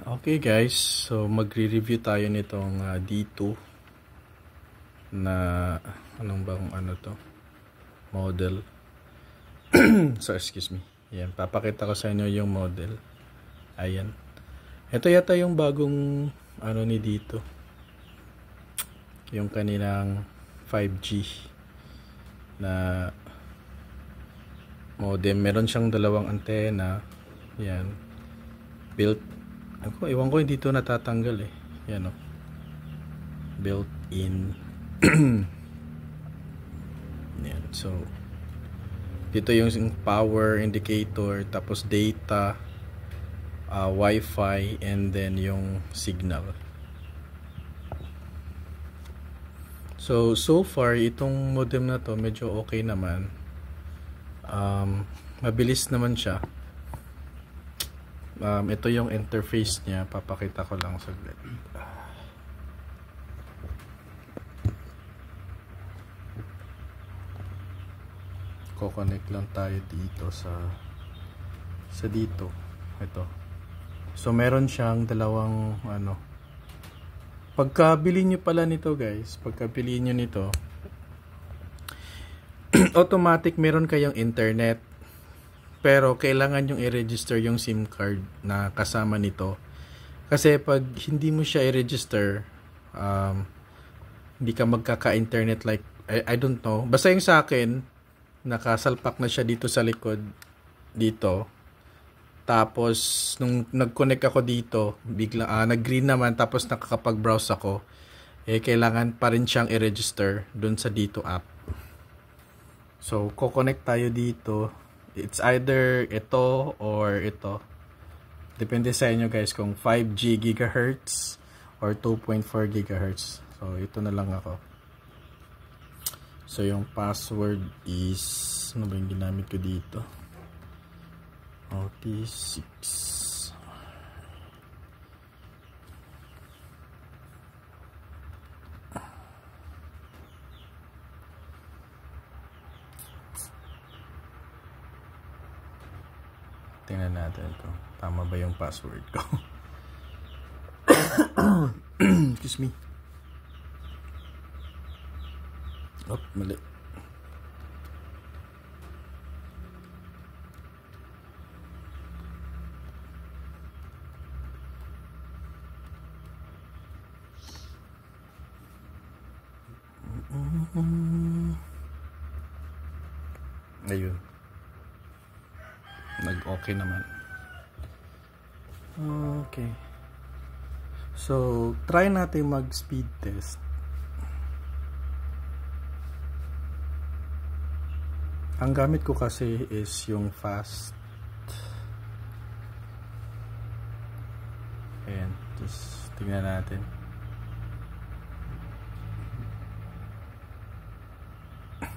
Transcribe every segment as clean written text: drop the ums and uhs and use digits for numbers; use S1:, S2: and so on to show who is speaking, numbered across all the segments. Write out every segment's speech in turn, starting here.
S1: Okay guys, so magre-review tayo nitong D2 na anong bang to model. So excuse me. Yan, papakita ko sa inyo yung model. Ayan. Ito yata yung bagong ni dito. Yung kanilang 5G na modem. Meron siyang dalawang antena. Yan. Built. Ewan ko hindi ito natatanggal eh. Yan o. Built in. Yan. So, dito yung power indicator, tapos data, Wi-Fi, and then yung signal. So far, itong modem na to medyo okay naman. Mabilis naman siya. Ito yung interface niya, papakita ko lang saglit. Ko-connect lang tayo dito sa dito. Ito. So meron siyang dalawang pagkabili nyo pala nito guys, pagkabili nyo nito automatic meron kayong internet. Pero kailangan yung i-register yung SIM card na kasama nito. Kasi pag hindi mo siya i-register, hindi ka magkaka-internet like, I don't know. Basta yung sa akin, nakasalpak na siya dito sa likod. Dito. Tapos, nung nag-connect ako dito, bigla, nag-green naman, tapos nakakapag-browse ako. Kailangan pa rin siyang i-register dun sa dito app. So, ko-connect tayo dito. It's either ito or ito. Depende sa inyo guys kung 5G GHz or 2.4 GHz. So ito na lang ako. So yung password is ano ba yung ginamit ko dito? OT6. Tingnan natin kung tama ba yung password ko. Excuse me. Oh, mali. Ayun. Nag-okay naman. Okay. So, try natin mag-speed test. Ang gamit ko kasi is yung fast. Ayan. Just tingnan natin.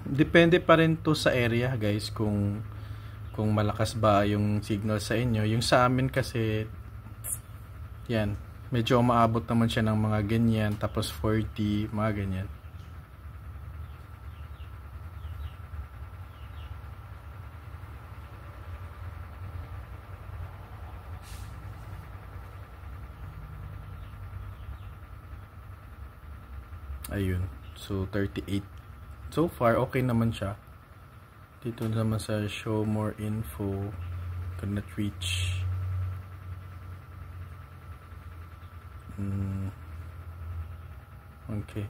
S1: Depende pa rin to sa area guys kung malakas ba yung signal sa inyo. Yung sa amin kasi yan, medyo maabot naman siya ng mga ganyan, tapos 40, mga ganyan. Ayun. So 38. So far okay naman siya. Dito naman sa show more info, cannot reach. Okay.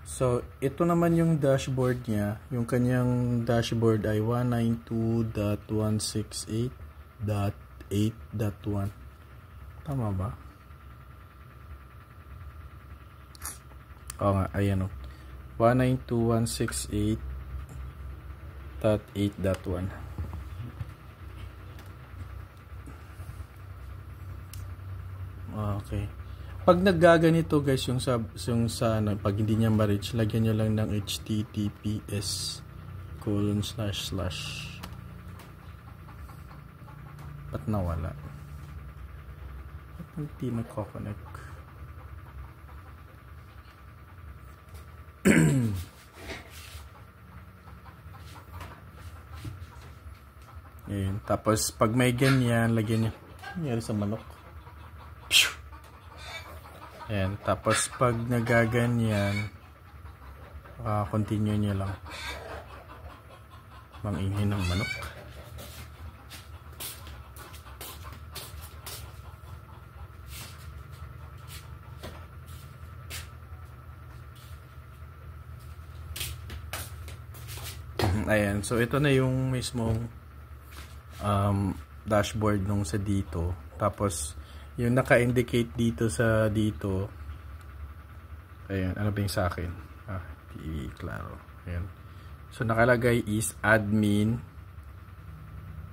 S1: So ito naman yung dashboard niya. Yung kanyang dashboard ay 192.168.8.1. Tama ba? Oo nga, ayan o. 192.168.8.1. Okay. Pag naggaganito guys yung sa pag hindi niya ma-reach, lagyan nyo lang ng https:// Ba't nawala? Ba't hindi nagko-connect? Ayan. Tapos pag may ganyan, lagyan nyo. Nangyari sa manok. Ayan, tapos pag nagaganyan, continue nyo lang. Mangingay ng manok. Ayan, so ito na yung mismong dashboard nung sa dito. Tapos yung naka-indicate dito sa dito. Ayan, ano ba yung sa akin? Klaro. Ayan. So nakalagay is admin.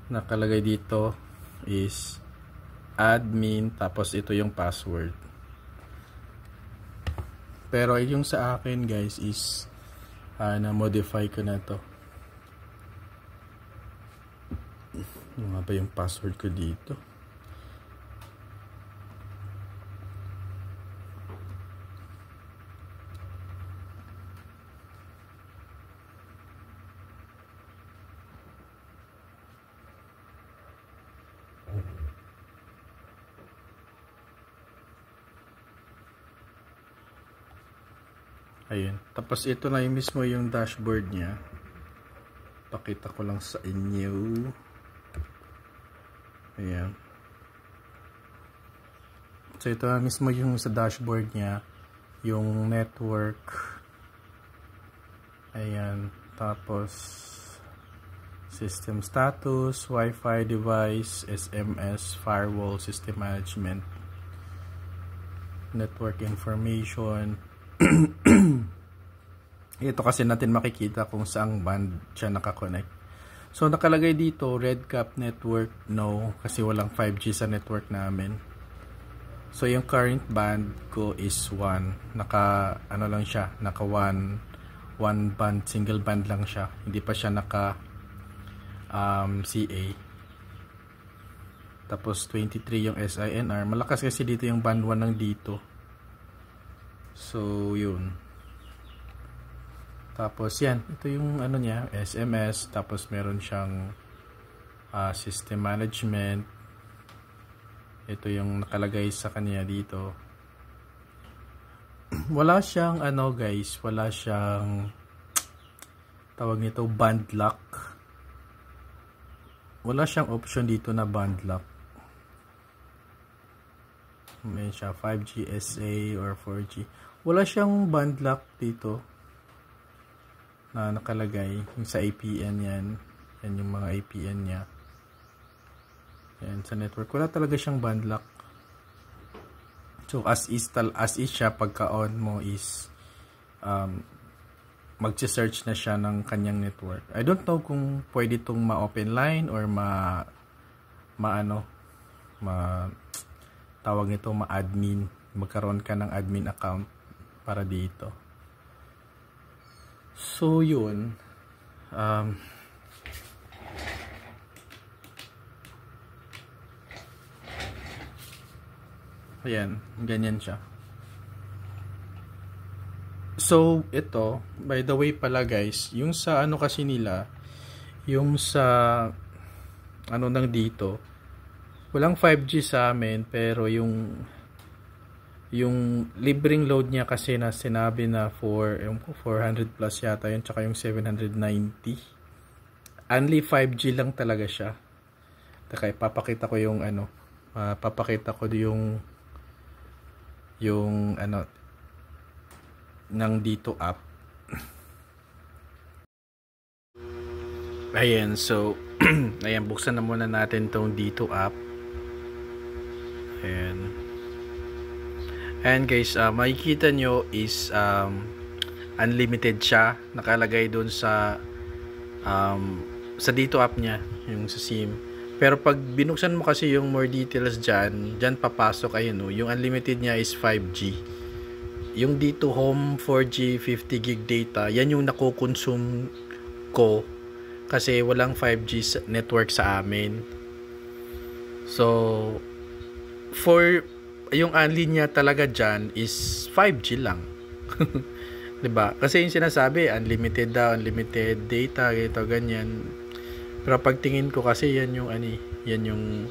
S1: Nakalagay dito is admin, tapos ito yung password. Pero yung sa akin guys is na-modify ko na to. Ano nga ba yung password ko dito? Ayun. Tapos ito na yung mismo yung dashboard niya. Pakita ko lang sa inyo. Ayan. So ito na mismo yung sa dashboard niya. Yung network. Ayan. Tapos system status, Wi-Fi device, SMS, firewall, system management, network information. Ito kasi natin makikita kung saang band siya nakakonect. So nakalagay dito RedCap network no, kasi walang 5G sa network namin. So yung current band ko is 1. Naka ano lang siya, naka 1 band, single band lang siya. Hindi pa siya naka CA. Tapos 23 yung SINR. Malakas kasi dito yung band 1 ng dito. So yun. Tapos yan, ito yung ano niya, SMS, tapos meron siyang system management. Ito yung nakalagay sa kanya dito. Wala siyang ano guys, wala siyang tawag nito band lock. Wala siyang option dito na band lock. May siya 5G SA or 4G. Wala siyang band lock dito na nakalagay. Yung sa APN yan. Yan yung mga APN niya. Yan sa network. Wala talaga siyang band lock. So as is siya, pagka on mo is mag-search na siya ng kanyang network. I don't know kung pwede itong ma-open line or tawag nito ma-admin. Magkaroon ka ng admin account para dito. So yun, ayan, ganyan siya. So ito, by the way pala guys, yung sa ano kasi nila, yung sa ano nang dito, walang 5G sa amin, pero yung libreng load niya kasi na sinabi na 400 plus yata yun, tsaka yung 790. Only 5G lang talaga siya. Taka, papakita ko yung ano, papakita ko yung ano ng dito app. Ayan, so ayan, buksan na muna natin tong dito app. Ayan. And guys, makikita nyo is unlimited siya. Nakalagay doon sa dito app niya, yung sa SIM. Pero pag binuksan mo kasi yung more details dyan papasok, ayun, yung unlimited niya is 5G. Yung dito home 4G 50 gig data, yan yung nakukonsume ko kasi walang 5G network sa amin. So for yung only niya talaga dyan is 5G lang. 'Di ba? Kasi yung sinasabi unlimited daw, unlimited data, ganito ganyan. Pero pagtingin ko kasi yan yung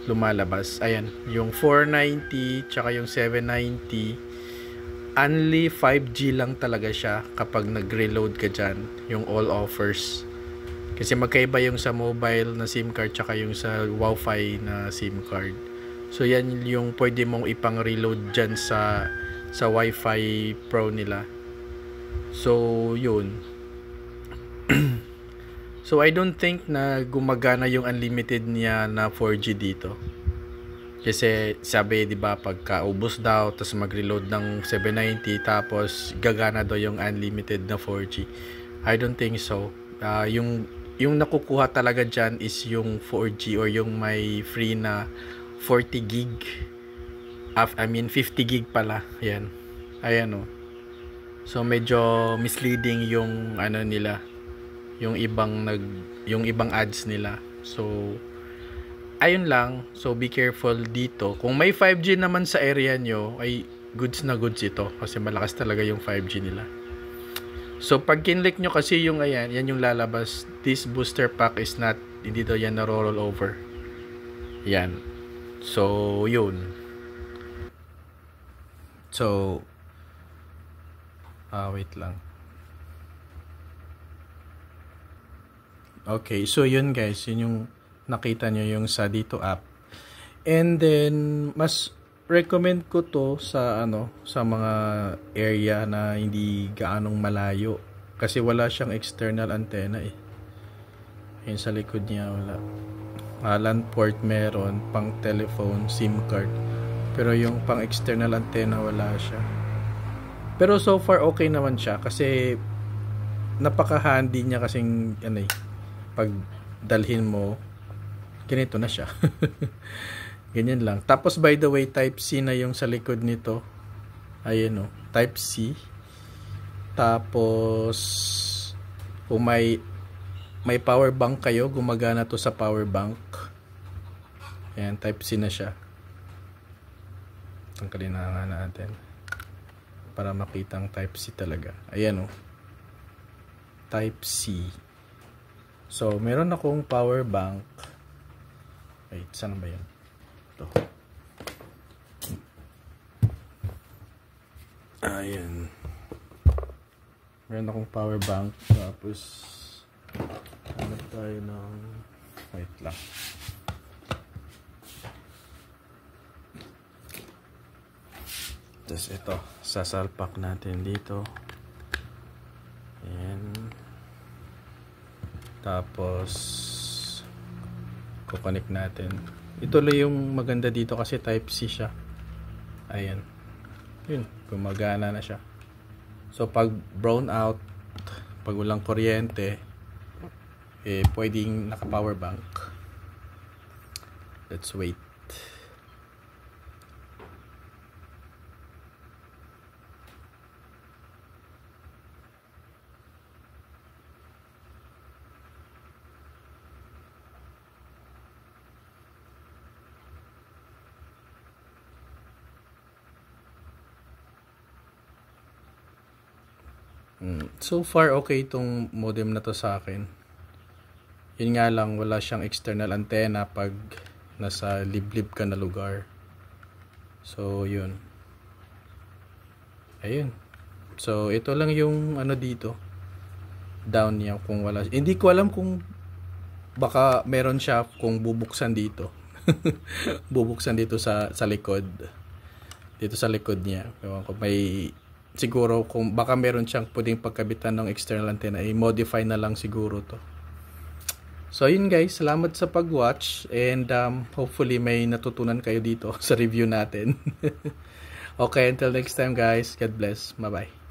S1: lumalabas. Ayan, yung 490 tsaka yung 790, only 5G lang talaga siya kapag nag-reload ka dyan, yung all offers. Kasi magkaiba yung sa mobile na SIM card tsaka yung sa Wi-Fi na SIM card. So yan yung pwede mong ipang-reload dyan sa Wi-Fi Pro nila. So yun. So I don't think na gumagana yung unlimited niya na 4G dito. Kasi sabi 'di ba pagka ubos daw tapos mag-reload ng 790 tapos gagana daw yung unlimited na 4G. I don't think so. Yung nakukuha talaga diyan is yung 4G or yung may free na 40 gig. I mean 50 gig pala. Ayan. Ayan oh. So medyo misleading yung ano nila, yung ibang ads nila. So ayun lang. So be careful dito. Kung may 5G naman sa area nyo, ay goods na goods ito kasi malakas talaga yung 5G nila. So pag kinlik nyo kasi yung ayan, yan yung lalabas. This booster pack is not, hindi daw yan na roll over. Yan. So yun. So wait lang. Okay, so yun guys, yun yung nakita nyo yung sa dito app. And then mas recommend ko to sa sa mga area na hindi gaanong malayo kasi wala siyang external antenna eh. Yun sa likod niya wala. LAN port meron, pang telephone, SIM card. Pero yung pang external antenna wala siya. Pero so far okay naman siya kasi napaka-handy niya kasing pag dalhin mo ganito na siya. Ganyan lang. Tapos by the way, type C na yung sa likod nito. Ayun type C. Tapos kung may power bank kayo, gumagana to sa power bank. Ayan, type C na siya. Tanggalin na nga natin para makita ang type C talaga. Ayan type C. So, meron akong power bank. Wait, saan ba yun? Ito. Ayan. Meron akong power bank. Tapos, hanap tayo ng... Wait lang. Tapos ito, sasalpak natin dito. Ayan. Tapos kukonek natin. Ito lang yung maganda dito kasi type C siya. Ayan. Yun, gumagana na siya. So pag brown out, pag walang kuryente, pwedeng naka power bank. Let's wait. So far okay itong modem na to sa akin. Yun nga lang wala siyang external antenna pag nasa liblib ka na lugar. So yun. Ayun. So ito lang yung dito. Down niya kung wala. Hindi ko alam kung baka meron siya kung bubuksan dito. Bubuksan dito sa likod. Dito sa likod niya. Kung may siguro kung baka meron siyang pwedeng pagkabitan ng external antenna, i-modify na lang siguro to. So yun guys, salamat sa pag-watch and hopefully may natutunan kayo dito sa review natin. Okay, until next time guys, God bless. Bye-bye.